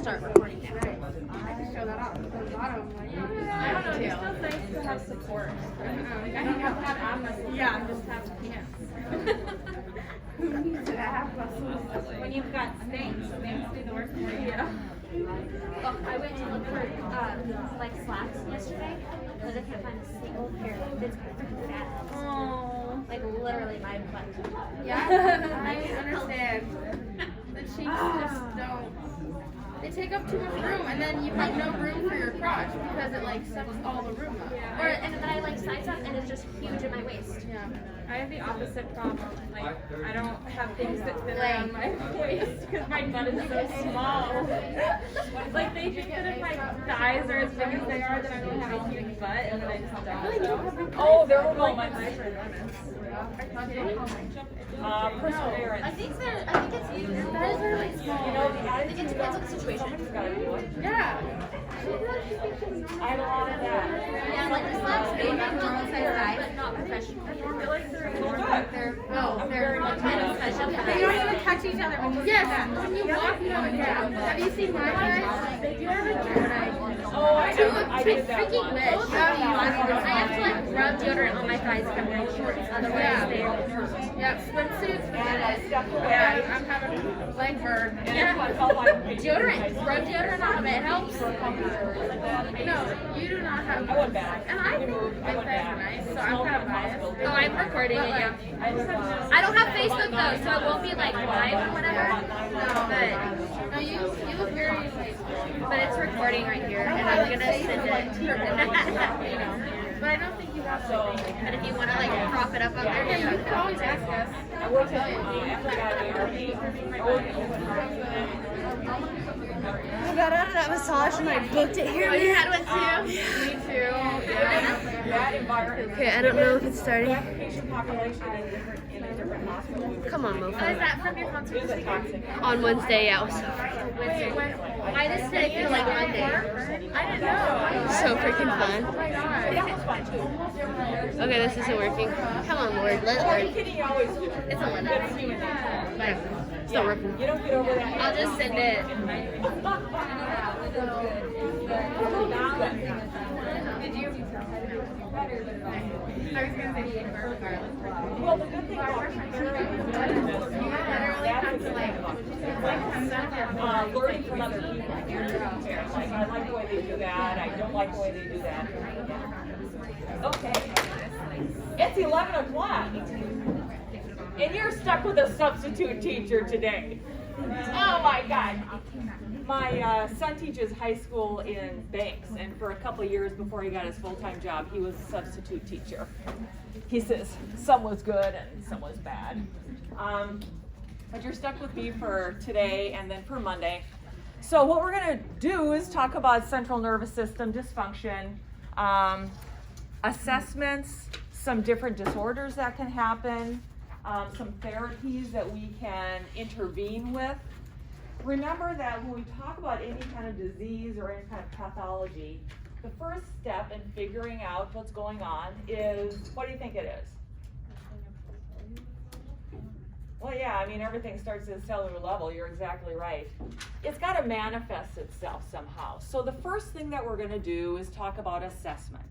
start recording now. I can show that off at the bottom. Like, I don't know, it just feels nice to have support. I don't have muscles. Yeah, I just have hands. who needs to have muscles? When you've got things do the work for you. Oh, I went to look for like slacks yesterday because I can't find a single pair that fits my freaking fat ass. Oh. Like literally my butt. Yeah, I understand. The cheeks just don't. They take up too much room, and then you have no room for your crotch because it like sucks all the room up. Or and then I like size up and it's just huge in my waist. Yeah. I have the opposite problem. Like, I don't have things that fit around my waist because my butt is so small. Like, they think that if my thighs are as big as they are, then I'm going to have a huge butt, and then I just don't. Oh, they're like my thighs are enormous. Perseverance. I think it's that is really small. You know, I think it depends on the situation. Yeah. I have a lot of that. Yeah, like the slacks they have normal size thighs, but not professional. I feel like they're They're unprofessional. They don't even touch each other. Yes. When you walk, you know, yeah. Have you seen my thighs? They do have a deodorant. Oh, I did that freaking once. wish. I have to like rub deodorant on my thighs if I'm wearing shorts. Otherwise, they're Yeah, swimsuits. Yeah, I'm having leg burn. deodorant. Rub deodorant on them. It helps. No, you do not have. I went back. And I think my thighs are nice, so I'm kind of biased. Oh, I'm recording it. Yeah. I don't have Facebook though, so it won't be like live or whatever. But No, you look very like. but it's recording right here, and I'm gonna send it. But I don't think you have to. But if you want to like prop it up there, Yeah, you you can always ask us. I worked at I got out of that massage and I booked it here. Oh, you had one too? Me too. Yeah. that environment. Okay, I don't know if it's starting. Patient population in a different hospital. Come on, Oh, is Mofo. that from your concert? Is a toxic. On Wednesday, yeah, it was Wednesday. Why does today feel like Monday? I didn't know. so freaking fun. That was fun too. Okay, this isn't working. Come on, Lord, let it work. Kidding, you always do. It's a limit. That's human nature. It's not working. You don't get over that. I'll just send it. Did you? I was gonna say cheaper regardless. Well, the good thing about learning from other people. Like, I like the way they do that. I don't like the way they do that. Okay. It's 11 o'clock. And you're stuck with a substitute teacher today. Oh my God. My son teaches high school in Banks, and for a couple of years before he got his full-time job, he was a substitute teacher. He says some was good and some was bad. But you're stuck with me for today and then for Monday. So what we're going to do is talk about central nervous system dysfunction, assessments, some different disorders that can happen, some therapies that we can intervene with. Remember that when we talk about any kind of disease or any kind of pathology, the first step in figuring out what's going on is, what do you think it is? Well, yeah, I mean, everything starts at a cellular level. You're exactly right. It's got to manifest itself somehow. So the first thing that we're going to do is talk about assessment.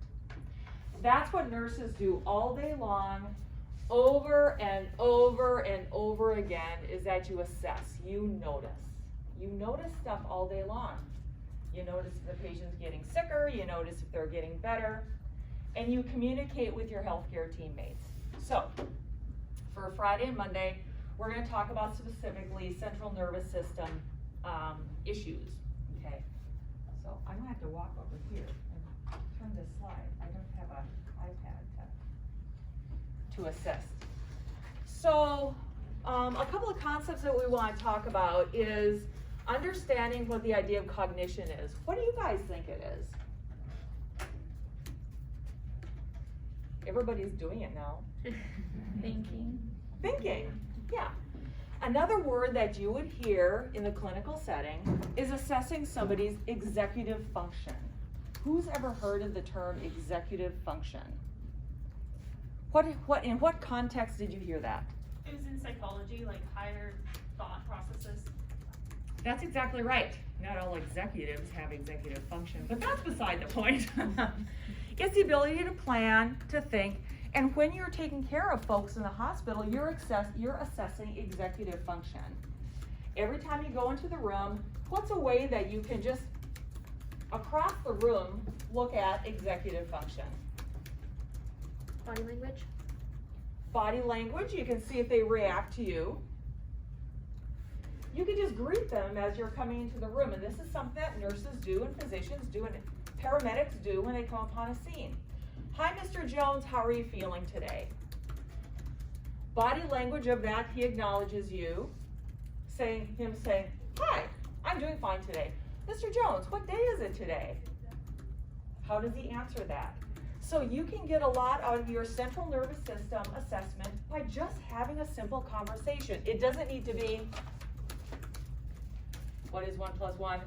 That's what nurses do all day long, over and over and over again, is that you assess. You notice. You notice stuff all day long. You notice if the patient's getting sicker, you notice if they're getting better, and you communicate with your healthcare teammates. So, for Friday and Monday, we're going to talk about specifically central nervous system issues. Okay, so I'm going to have to walk over here and turn this slide. I don't have an iPad to assist. So, a couple of concepts that we want to talk about is understanding what the idea of cognition is. What do you guys think it is? Everybody's doing it now. Thinking. Thinking, yeah. Another word that you would hear in the clinical setting is assessing somebody's executive function. Who's ever heard of the term executive function? In what context did you hear that? It was in psychology, like higher thought processes. That's exactly right. not all executives have executive function, but that's beside the point. It's the ability to plan, to think, and when you're taking care of folks in the hospital, you're assessing executive function. Every time you go into the room, what's a way that you can just, across the room, look at executive function? Body language. Body language, you can see if they react to you. You can just greet them as you're coming into the room, and this is something that nurses do and physicians do and paramedics do when they come upon a scene. Hi, Mr. Jones, how are you feeling today? Body language of that, he acknowledges you, saying, hi, I'm doing fine today. Mr. Jones, what day is it today? How does he answer that? So you can get a lot out of your central nervous system assessment by just having a simple conversation. It doesn't need to be, what is 1 + 1?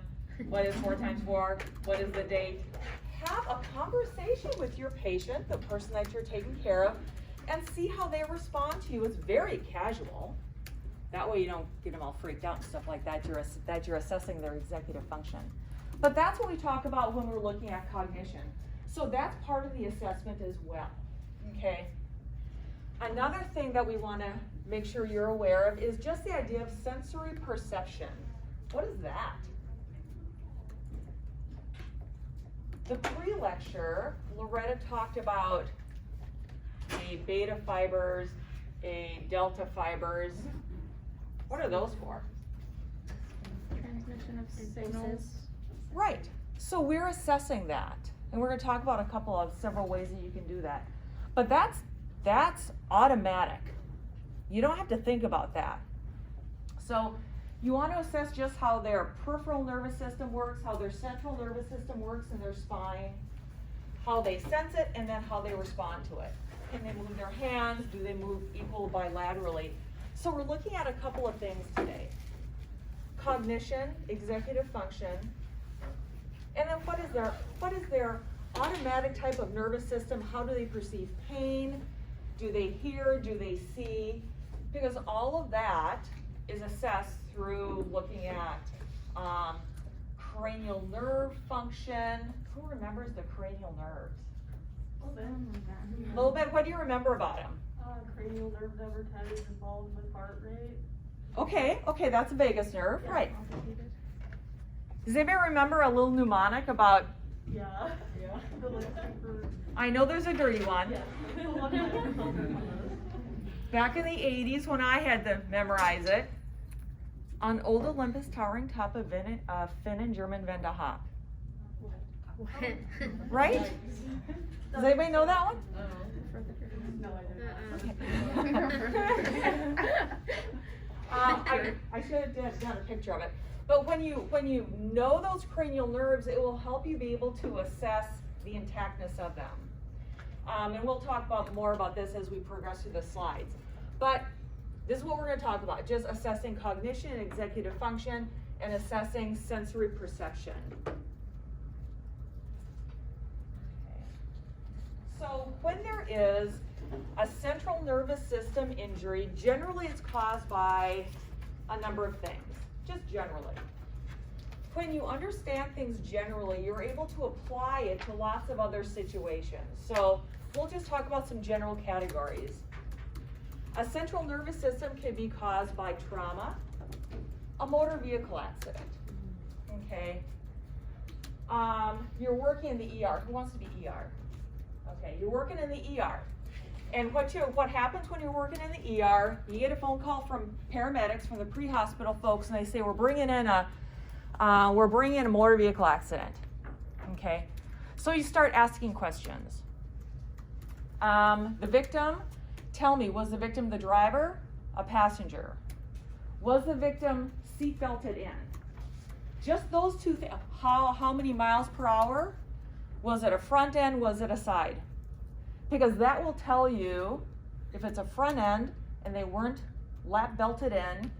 What is 4 × 4? What is the date? Have a conversation with your patient, the person that you're taking care of, and see how they respond to you. It's very casual. That way you don't get them all freaked out and stuff like that. You're assessing their executive function. But that's what we talk about when we're looking at cognition. So that's part of the assessment as well, okay? Another thing that we want to make sure you're aware of is just the idea of sensory perception. What is that? The pre-lecture, Loretta talked about a beta fibers, a delta fibers. What are those for? Transmission of signals. Right. So we're assessing that. And we're going to talk about several ways that you can do that. But that's automatic. You don't have to think about that. So you want to assess just how their peripheral nervous system works, how their central nervous system works in their spine, how they sense it, and then how they respond to it. Can they move their hands? Do they move equal bilaterally? So we're looking at a couple of things today. Cognition, executive function, and then what is their automatic type of nervous system? How do they perceive pain? Do they hear? Do they see? Because all of that is assessed through looking at cranial nerve function. Who remembers the cranial nerves? A little bit. What do you remember about them? Cranial nerve advertised involved with heart rate. Okay, that's a vagus nerve, right. Does anybody remember a little mnemonic about, Yeah. The lipstick for I know there's a dirty one. yeah. Back in the 80s when I had to memorize it, on Old Olympus towering top of Finn and German Wende Hop. Right? Does anybody know that one? No, I didn't. I should have done a picture of it. But when you know those cranial nerves, it will help you be able to assess the intactness of them. And we'll talk more about this as we progress through the slides. But this is what we're going to talk about, just assessing cognition and executive function and assessing sensory perception. So when there is a central nervous system injury, generally it's caused by a number of things, just generally. When you understand things generally, you're able to apply it to lots of other situations. So we'll just talk about some general categories. A central nervous system can be caused by trauma, a motor vehicle accident, okay? You're working in the ER. Who wants to be ER? Okay, you're working in the ER. And what happens when you're working in the ER, you get a phone call from paramedics, from the pre-hospital folks, and they say, we're bringing in a motor vehicle accident, okay? So you start asking questions. The victim, tell me, was the victim the driver, a passenger? Was the victim seat belted in? Just those two things. How many miles per hour? Was it a front end, was it a side? Because that will tell you if it's a front end and they weren't lap belted in.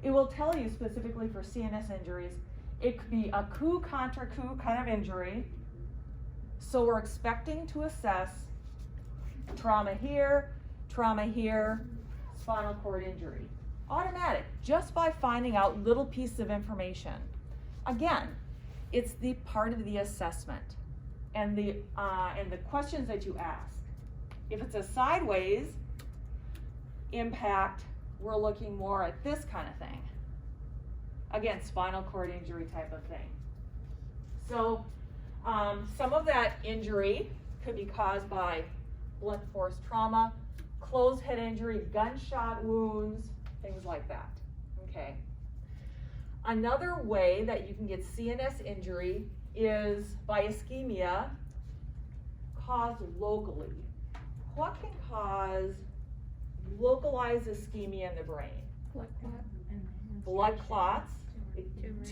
It will tell you specifically for CNS injuries, it could be a coup contra coup kind of injury. So we're expecting to assess trauma here, spinal cord injury. Automatic, just by finding out little pieces of information. again, it's the part of the assessment and the questions that you ask. If it's a sideways impact, we're looking more at this kind of thing. Again, spinal cord injury type of thing. So some of that injury could be caused by blunt force trauma, closed head injury, gunshot wounds, things like that, okay? Another way that you can get CNS injury is by ischemia caused locally. What can cause localized ischemia in the brain? Blood clots,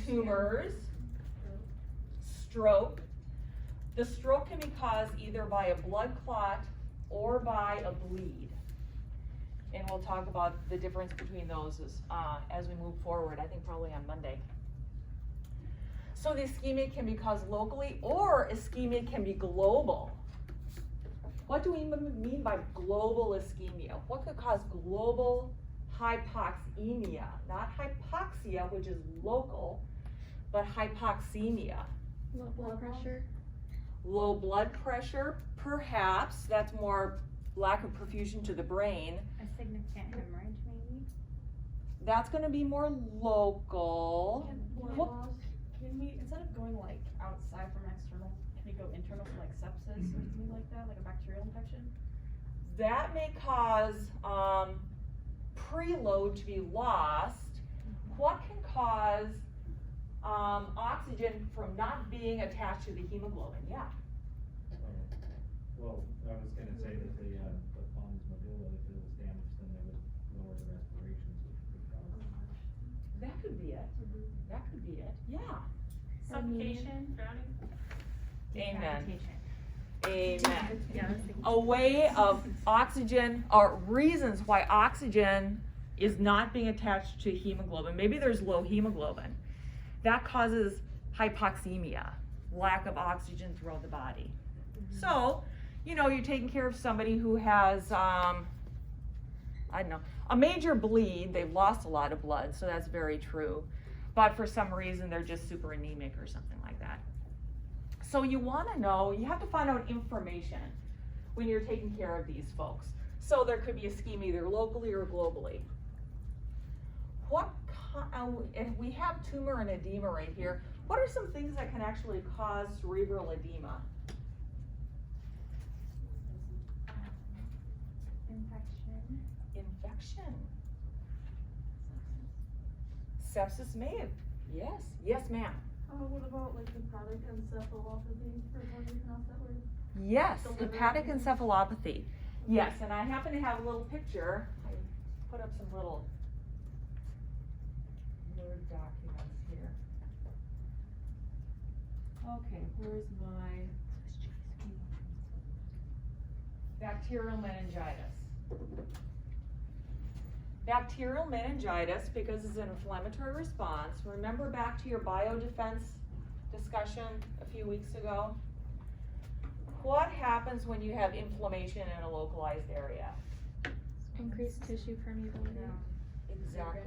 tumors, stroke. The stroke can be caused either by a blood clot or by a bleed. And we'll talk about the difference between those as we move forward, I think probably on Monday. So the ischemia can be caused locally, or ischemia can be global. What do we mean by global ischemia? What could cause global hypoxemia? Not hypoxia, which is local, but hypoxemia. Low blood pressure. Low blood pressure, perhaps. That's more lack of perfusion to the brain. A significant hemorrhage, maybe? That's going to be more local. Can we, instead of going like outside from external, can we go internal for like sepsis or something like that, like a bacterial infection? That may cause preload to be lost. What can cause oxygen from not being attached to the hemoglobin? Yeah. Well, I was gonna say that the pons medulla, if it was damaged, then they would lower the respirations, which could cause. That could be it. That could be it. Yeah. Suffocation, drowning? Amen. Decapitation. Amen. Yeah, I was thinking. A way of oxygen, or reasons why oxygen is not being attached to hemoglobin. Maybe there's low hemoglobin. That causes hypoxemia, lack of oxygen throughout the body. So, you know, you're taking care of somebody who has, I don't know, a major bleed. They've lost a lot of blood, so that's very true. But for some reason, they're just super anemic or something like that. So you want to know, you have to find out information when you're taking care of these folks. So there could be ischemia either locally or globally. And we have tumor and edema right here. What are some things that can actually cause cerebral edema? Infection. Infection. Sepsis may have, yes, yes ma'am. What about like hepatic encephalopathy or how do you pronounce that word? Yes, The liver. hepatic encephalopathy. Yes, and I happen to have a little picture. I put up some little Word documents here. Okay, where's my bacterial meningitis? Bacterial meningitis, because it's an inflammatory response. Remember back to your biodefense discussion a few weeks ago? What happens when you have inflammation in a localized area? Increased tissue permeability. Exactly.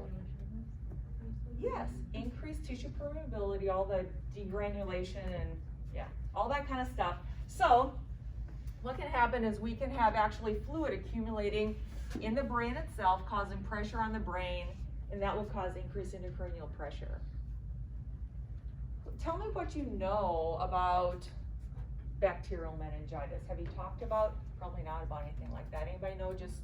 Yes, increased tissue permeability, all the degranulation and yeah, all that kind of stuff. So what can happen is we can have actually fluid accumulating in the brain itself, causing pressure on the brain, and that will cause increased intracranial pressure. Tell me what you know about bacterial meningitis. Have you talked about, probably not about anything like that. Anybody know just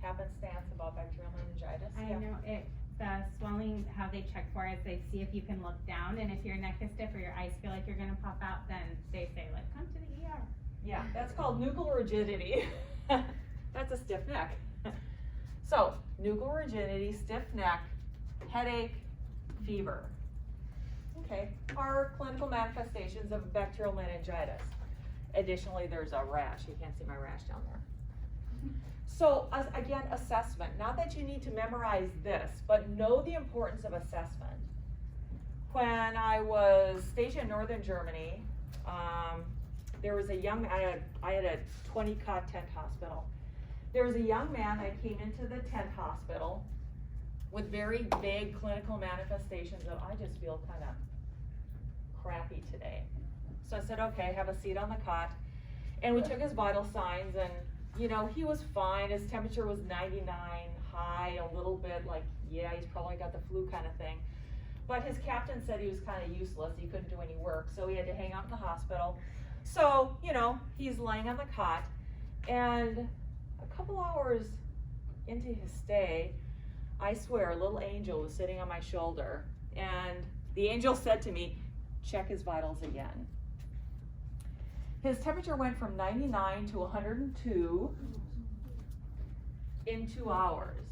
happenstance about bacterial meningitis? I Yeah. know it. The swelling, how they check for it, they see if you can look down, and if your neck is stiff or your eyes feel like you're gonna pop out, then they say like, come to the ER. Yeah, that's called nuchal rigidity. That's a stiff neck. So, nuchal rigidity, stiff neck, headache, fever. Okay, are clinical manifestations of bacterial meningitis. Additionally, there's a rash. You can't see my rash down there. So, again, assessment. Not that you need to memorize this, but know the importance of assessment. When I was stationed in northern Germany, there was a young, I had a 20-cot tent hospital. There was a young man that came into the tent hospital with very vague clinical manifestations of, I just feel kind of crappy today. So I said, okay, have a seat on the cot. And we took his vital signs, and you know, he was fine. His temperature was 99, high, a little bit like, yeah, he's probably got the flu kind of thing. But his captain said he was kind of useless. He couldn't do any work, so he had to hang out in the hospital. So, you know, he's laying on the cot, and a couple hours into his stay, I swear, a little angel was sitting on my shoulder, and the angel said to me, check his vitals again. His temperature went from 99 to 102 in 2 hours.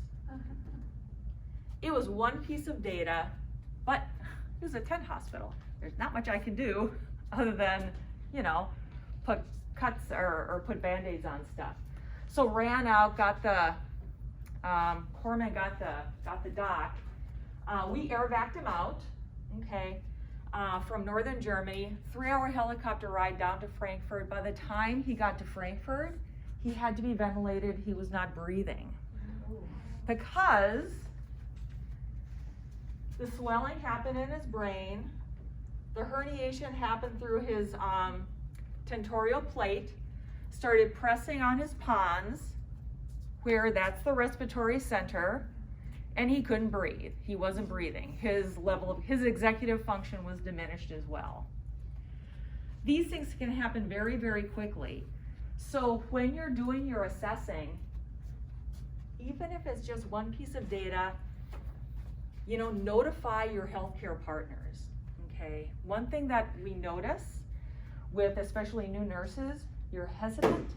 It was one piece of data, but it was a tent hospital. There's not much I can do other than, you know, put cuts or put Band-Aids on stuff. So ran out, got the, Corman got the doc. We air vac him out, okay, from northern Germany, 3-hour helicopter ride down to Frankfurt. By the time he got to Frankfurt, he had to be ventilated. He was not breathing because the swelling happened in his brain. The herniation happened through his tentorial plate, started pressing on his pons, where that's the respiratory center, and he couldn't breathe. He wasn't breathing. His executive function was diminished as well. These things can happen very, very quickly. So when you're doing your assessing, even if it's just one piece of data, you know, notify your healthcare partners, okay? One thing that we notice with especially new nurses, you're hesitant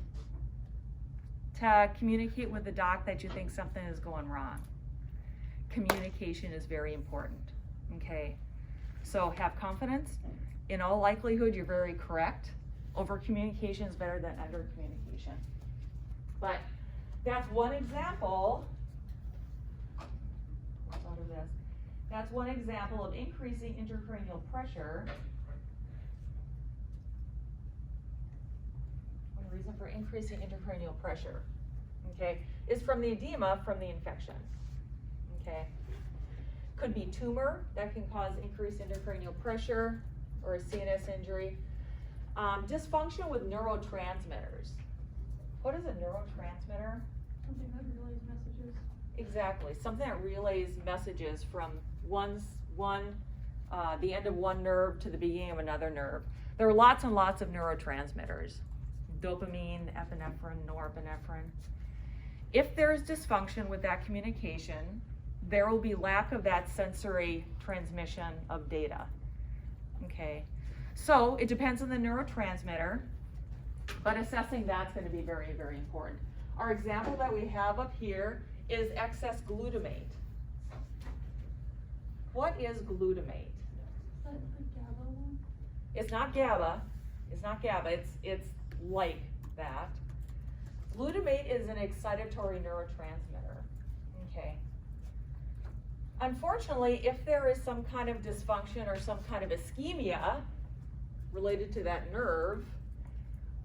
to communicate with the doc that you think something is going wrong. Communication is very important, okay? So have confidence. In all likelihood, you're very correct. Over communication is better than under communication. But that's one example. Out of this. That's one example of increasing intracranial pressure. One reason for increasing intracranial pressure, okay, is from the edema from the infection. Okay. Could be tumor that can cause increased intracranial pressure or a CNS injury. Dysfunction with neurotransmitters. What is a neurotransmitter? Something that relays messages. Exactly, something that relays messages from the end of one nerve to the beginning of another nerve. There are lots and lots of neurotransmitters. Dopamine, epinephrine, norepinephrine. If there's dysfunction with that communication, there will be lack of that sensory transmission of data. Okay, so it depends on the neurotransmitter, but assessing that's going to be very, very important. Our example that we have up here is excess glutamate. What is glutamate? Is that the GABA one? It's not GABA. It's not GABA. It's like that. Glutamate is an excitatory neurotransmitter. Okay. Unfortunately, if there is some kind of dysfunction or some kind of ischemia related to that nerve,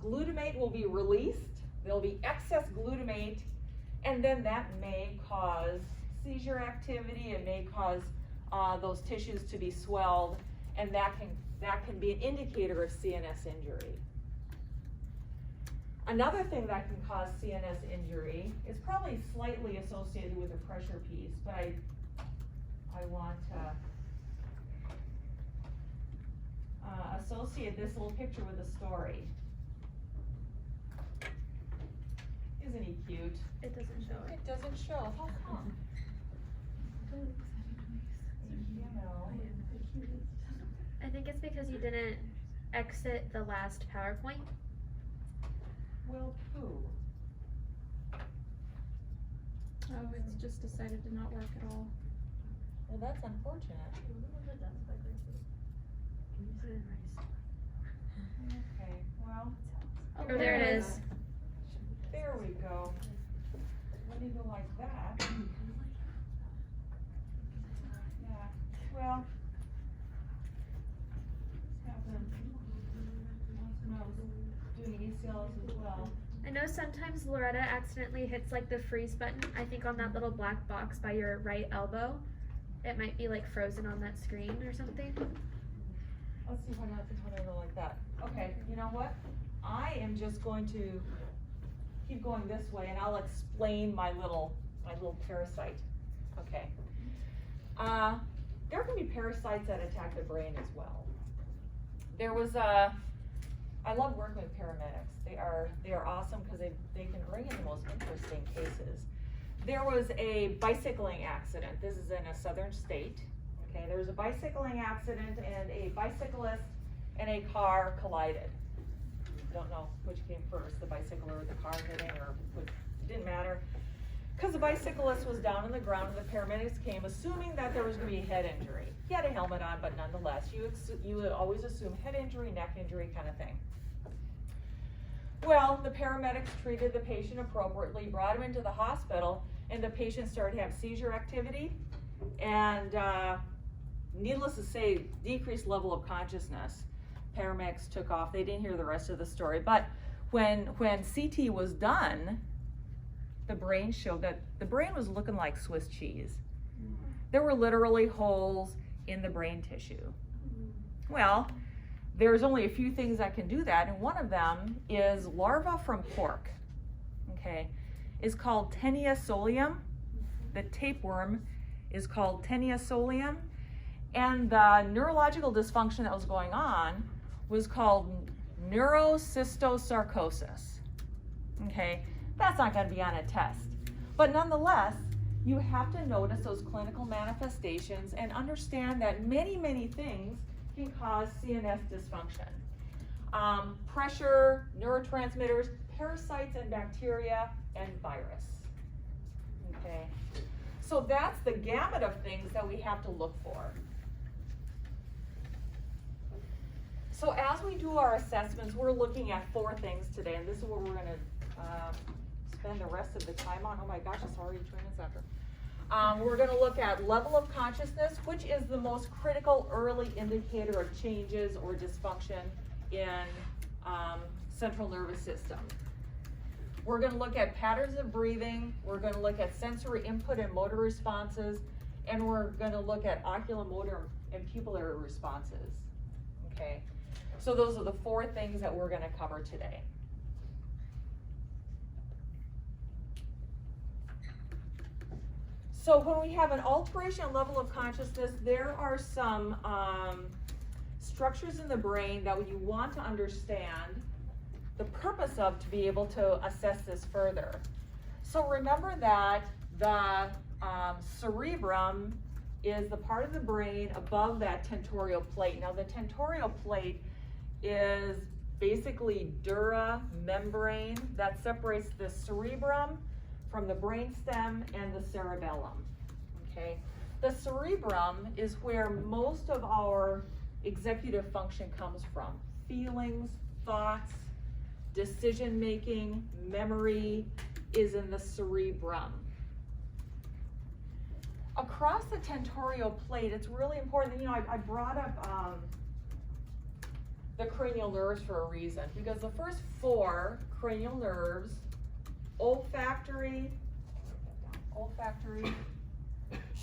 glutamate will be released. There'll be excess glutamate, and then that may cause seizure activity. It may cause those tissues to be swelled, and that can be an indicator of CNS injury. Another thing that can cause CNS injury is probably slightly associated with the pressure piece, but I want to associate this little picture with a story. Isn't he cute? It doesn't show it. It doesn't show. How come? You know. I think it's because you didn't exit the last PowerPoint. Well, poo. Oh, it's just decided to not work at all. Well, that's unfortunate. Okay, well. Oh, there it is. There we go. When you go like that. Yeah, well. This happens. Once when I was doing ACLs as well. I know sometimes Loretta accidentally hits like the freeze button, I think on that little black box by your right elbow. It might be like frozen on that screen or something. let's see what happens when I go like that. Okay, you know what? I am just going to keep going this way and I'll explain my little parasite. Okay. There can be parasites that attack the brain as well. There was I love working with paramedics. They are awesome because they can bring in the most interesting cases. There was a bicycling accident. This is in a southern state. Okay, there was a bicycling accident and a bicyclist and a car collided. Don't know which came first, the bicycle or the car hitting, or which, didn't matter. Because the bicyclist was down on the ground and the paramedics came assuming that there was going to be a head injury. He had a helmet on, but nonetheless, you would always assume head injury, neck injury kind of thing. Well, the paramedics treated the patient appropriately, brought him into the hospital, and the patient started to have seizure activity, and needless to say, decreased level of consciousness. Paramedics took off. They didn't hear the rest of the story, but when CT was done, the brain showed that the brain was looking like Swiss cheese. There were literally holes in the brain tissue. Well, there's only a few things that can do that, and one of them is larva from pork. Okay, is called Taenia solium. The tapeworm is called Taenia solium, and the neurological dysfunction that was going on was called neurocystosarcosis. Okay, that's not going to be on a test, but nonetheless, you have to notice those clinical manifestations and understand that many things can cause CNS dysfunction. Pressure, neurotransmitters, parasites and bacteria, and virus. Okay, so that's the gamut of things that we have to look for. So as we do our assessments, we're looking at 4 things today, and this is what we're going to spend the rest of the time on. Oh my gosh, it's already 2 minutes after. We're going to look at level of consciousness, which is the most critical early indicator of changes or dysfunction in central nervous system. We're going to look at patterns of breathing. We're going to look at sensory input and motor responses, and we're going to look at oculomotor and pupillary responses. Okay, so those are the 4 things that we're going to cover today. So when we have an alteration in level of consciousness, there are some structures in the brain that you want to understand the purpose of to be able to assess this further. So remember that the cerebrum is the part of the brain above that tentorial plate. Now the tentorial plate is basically dura membrane that separates the cerebrum from the brainstem and the cerebellum. Okay, the cerebrum is where most of our executive function comes from. Feelings, thoughts, decision making, memory is in the cerebrum. Across the tentorial plate, it's really important. You know, I brought up the cranial nerves for a reason, because the first 4 cranial nerves, olfactory,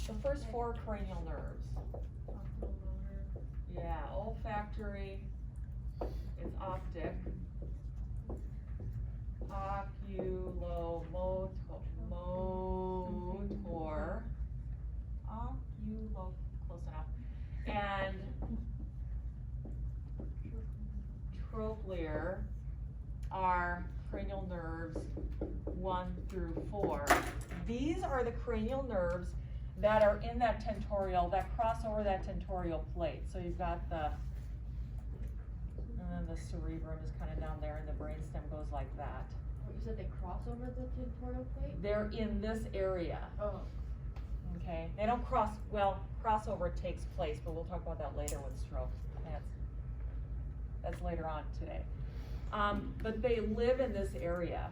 the first 4 cranial nerves. Yeah, olfactory, it's optic, close enough, and trochlear are cranial nerves 1 through 4. These are the cranial nerves that are in that tentorial, that cross over that tentorial plate. So you've got the, and then the cerebrum is kind of down there, and the brainstem goes like that. You said they cross over the tentorial plate? They're in this area. Oh. Okay, they don't cross, well, crossover takes place, but we'll talk about that later with stroke. That's later on today. But they live in this area.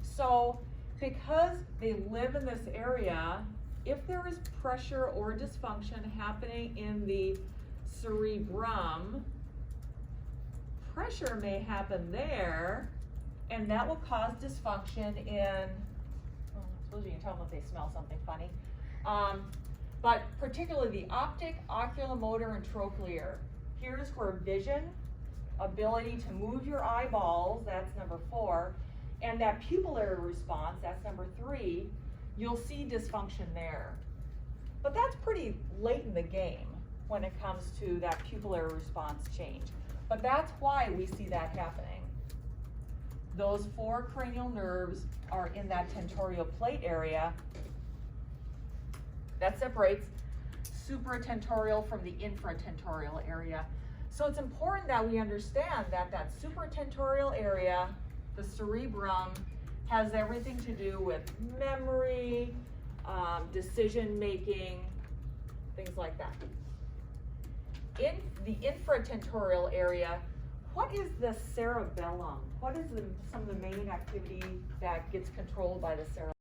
So because they live in this area, if there is pressure or dysfunction happening in the cerebrum, pressure may happen there, and that will cause dysfunction in, well, I suppose you can tell them if they smell something funny, but particularly the optic, oculomotor, and trochlear. Here's where vision, ability to move your eyeballs, that's number 4, and that pupillary response, that's number 3, you'll see dysfunction there. But that's pretty late in the game when it comes to that pupillary response change. But that's why we see that happening. Those 4 cranial nerves are in that tentorial plate area that separates supratentorial from the infratentorial area. So it's important that we understand that that supratentorial area, the cerebrum, has everything to do with memory, decision making, things like that. In the infratentorial area, what is the cerebellum? What is some of the main activity that gets controlled by the cerebellum?